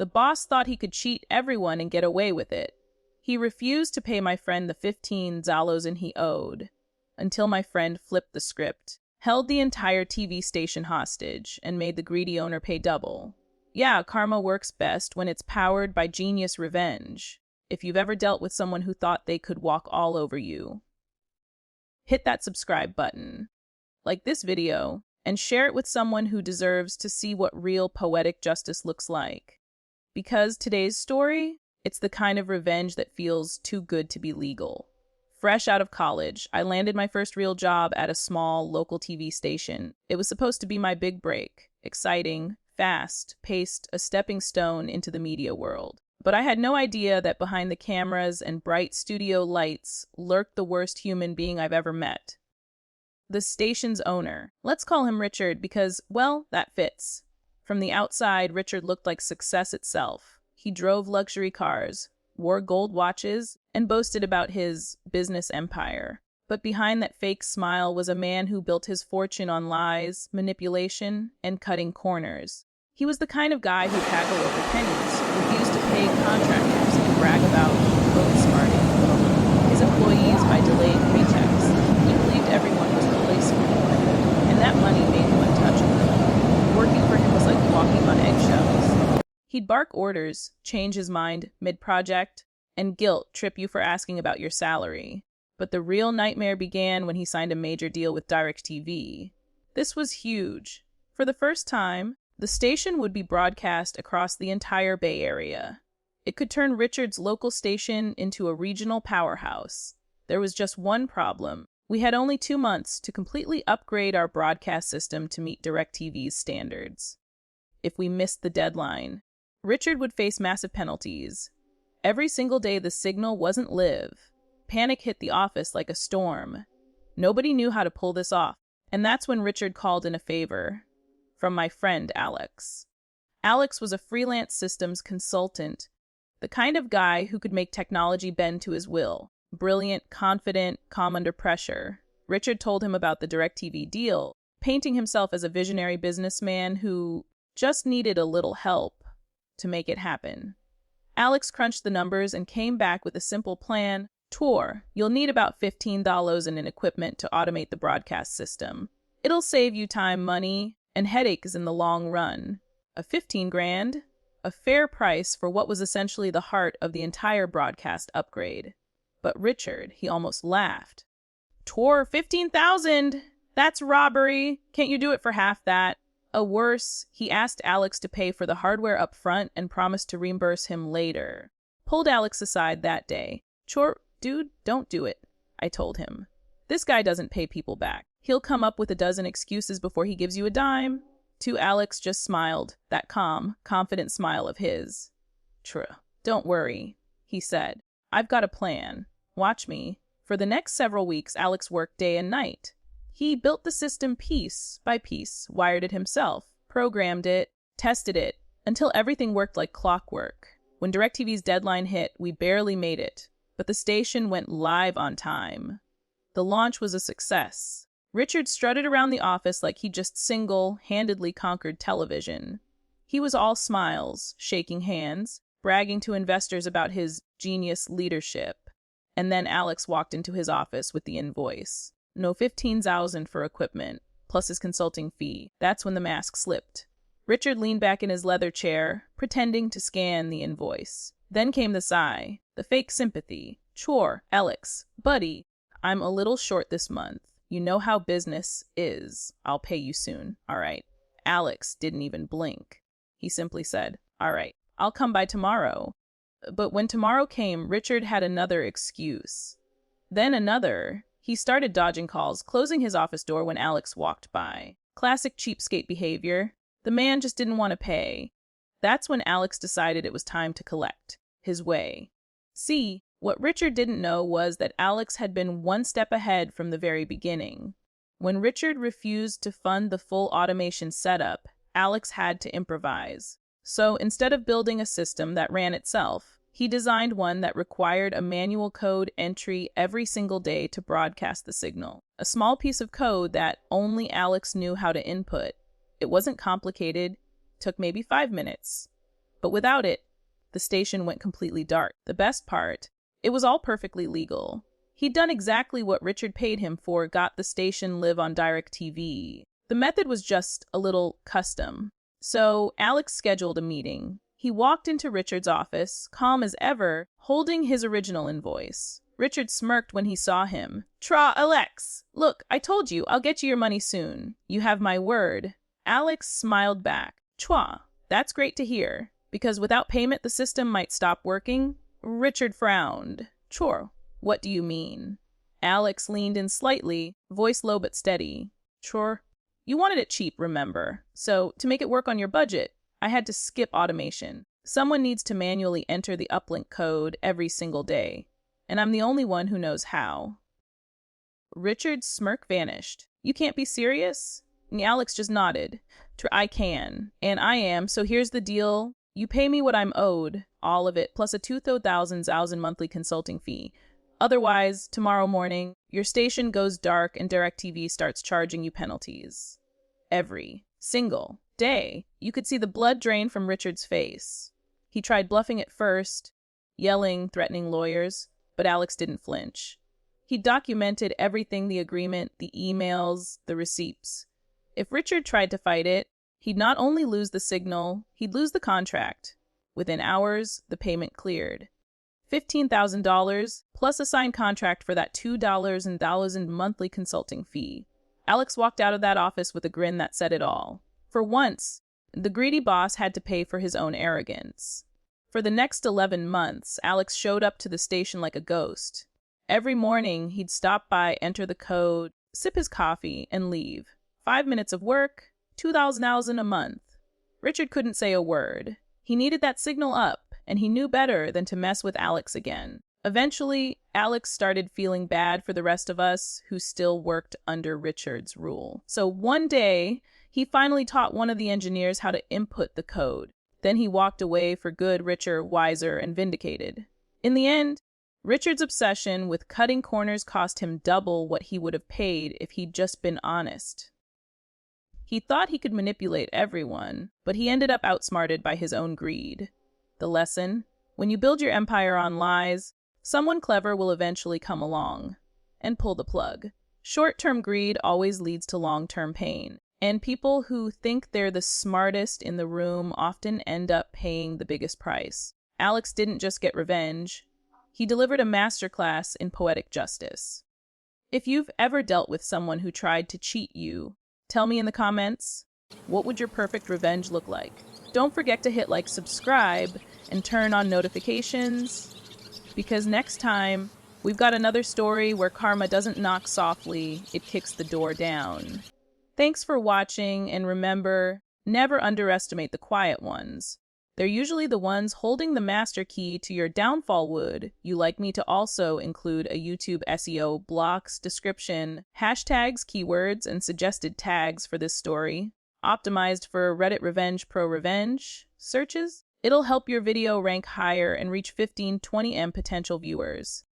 The boss thought he could cheat everyone and get away with it. He refused to pay my friend the 15 zalosin he owed, until my friend flipped the script, held the entire TV station hostage, and made the greedy owner pay double. Yeah, karma works best when it's powered by genius revenge. If you've ever dealt with someone who thought they could walk all over you, hit that subscribe button, like this video, and share it with someone who deserves to see what real poetic justice looks like. Because today's story, it's the kind of revenge that feels too good to be legal. Fresh out of college, I landed my first real job at a small local TV station. It was supposed to be my big break. Exciting, fast-paced, a stepping stone into the media world. But I had no idea that behind the cameras and bright studio lights lurked the worst human being I've ever met. The station's owner. Let's call him Richard because, well, that fits. From the outside, Richard looked like success itself. He drove luxury cars, wore gold watches, and boasted about his business empire. But behind that fake smile was a man who built his fortune on lies, manipulation, and cutting corners. He was the kind of guy who'd haggle over pennies, refused to pay contractors, and brag about outsmarting his employees by delaying paychecks. He believed everyone was replaceable, and that money made him untouchable. Working for him was like walking on eggshells. He'd bark orders, change his mind mid-project, and guilt trip you for asking about your salary. But the real nightmare began when he signed a major deal with DirecTV. This was huge. For the first time, the station would be broadcast across the entire Bay Area. It could turn Richard's local station into a regional powerhouse. There was just one problem. We had only 2 months to completely upgrade our broadcast system to meet DirecTV's standards. If we missed the deadline, Richard would face massive penalties. Every single day the signal wasn't live. Panic hit the office like a storm. Nobody knew how to pull this off, and that's when Richard called in a favor from my friend Alex. Alex was a freelance systems consultant, the kind of guy who could make technology bend to his will. Brilliant, confident, calm under pressure. Richard told him about the DirecTV deal, painting himself as a visionary businessman who just needed a little help to make it happen. Alex crunched the numbers and came back with a simple plan. Tour, you'll need about $15 in equipment to automate the broadcast system. It'll save you time, money, and headaches in the long run. A 15 grand? A fair price for what was essentially the heart of the entire broadcast upgrade. But Richard, he almost laughed. Tour, 15,000! That's robbery! Can't you do it for half that? Worse, he asked Alex to pay for the hardware up front and promised to reimburse him later. Pulled Alex aside that day. Dude, don't do it, I told him. This guy doesn't pay people back. He'll come up with a dozen excuses before he gives you a dime. Alex just smiled, that calm, confident smile of his. Don't worry, he said. I've got a plan. Watch me. For the next several weeks, Alex worked day and night. He built the system piece by piece, wired it himself, programmed it, tested it, until everything worked like clockwork. When DirecTV's deadline hit, we barely made it, but the station went live on time. The launch was a success. Richard strutted around the office like he just single-handedly conquered television. He was all smiles, shaking hands, bragging to investors about his genius leadership. And then Alex walked into his office with the invoice. No 15,000 for equipment, plus his consulting fee. That's when the mask slipped. Richard leaned back in his leather chair, pretending to scan the invoice. Then came the sigh, the fake sympathy. Alex, buddy, I'm a little short this month. You know how business is. I'll pay you soon, all right? Alex didn't even blink. He simply said, all right, I'll come by tomorrow. But when tomorrow came, Richard had another excuse. Then another. He started dodging calls, closing his office door when Alex walked by. Classic cheapskate behavior. The man just didn't want to pay. That's when Alex decided it was time to collect his way. See, what Richard didn't know was that Alex had been one step ahead from the very beginning. When Richard refused to fund the full automation setup, Alex had to improvise. So instead of building a system that ran itself, he designed one that required a manual code entry every single day to broadcast the signal. A small piece of code that only Alex knew how to input. It wasn't complicated, took maybe 5 minutes. But without it, the station went completely dark. The best part, it was all perfectly legal. He'd done exactly what Richard paid him for, got the station live on DirecTV. The method was just a little custom. So Alex scheduled a meeting. He walked into Richard's office, calm as ever, holding his original invoice. Richard smirked when he saw him. "Tra, Alex! Look, I told you, I'll get you your money soon. You have my word." Alex smiled back. "Chua, that's great to hear, because without payment the system might stop working." Richard frowned. "Chor, what do you mean?" Alex leaned in slightly, voice low but steady. "Chor, you wanted it cheap, remember? So, to make it work on your budget, I had to skip automation. Someone needs to manually enter the uplink code every single day, and I'm the only one who knows how." Richard's smirk vanished. "You can't be serious?" Alex just nodded. "I can, and I am, so here's the deal. You pay me what I'm owed, all of it, plus a 2,000 monthly consulting fee. Otherwise, tomorrow morning, your station goes dark and DirecTV starts charging you penalties. Every single day." You could see the blood drain from Richard's face. He tried bluffing at first, yelling, threatening lawyers, but Alex didn't flinch. He documented everything, the agreement, the emails, the receipts. If Richard tried to fight it, he'd not only lose the signal, he'd lose the contract. Within hours, the payment cleared. $15,000 plus a signed contract for that $2,000 monthly consulting fee. Alex walked out of that office with a grin that said it all. For once, the greedy boss had to pay for his own arrogance. For the next 11 months, Alex showed up to the station like a ghost. Every morning, he'd stop by, enter the code, sip his coffee, and leave. 5 minutes of work, $2,000 a month. Richard couldn't say a word. He needed that signal up, and he knew better than to mess with Alex again. Eventually, Alex started feeling bad for the rest of us who still worked under Richard's rule. So one day, he finally taught one of the engineers how to input the code. Then he walked away for good, richer, wiser, and vindicated. In the end, Richard's obsession with cutting corners cost him double what he would have paid if he'd just been honest. He thought he could manipulate everyone, but he ended up outsmarted by his own greed. The lesson: when you build your empire on lies, someone clever will eventually come along and pull the plug. Short-term greed always leads to long-term pain, and people who think they're the smartest in the room often end up paying the biggest price. Alex didn't just get revenge. He delivered a masterclass in poetic justice. If you've ever dealt with someone who tried to cheat you, tell me in the comments, what would your perfect revenge look like? Don't forget to hit like, subscribe, and turn on notifications, because next time, we've got another story where karma doesn't knock softly, it kicks the door down. Thanks for watching, and remember, never underestimate the quiet ones. They're usually the ones holding the master key to your downfall. Would you like me to also include a YouTube SEO blocks, description, hashtags, keywords, and suggested tags for this story? Optimized for Reddit Revenge Pro Revenge searches? It'll help your video rank higher and reach 15-20M potential viewers.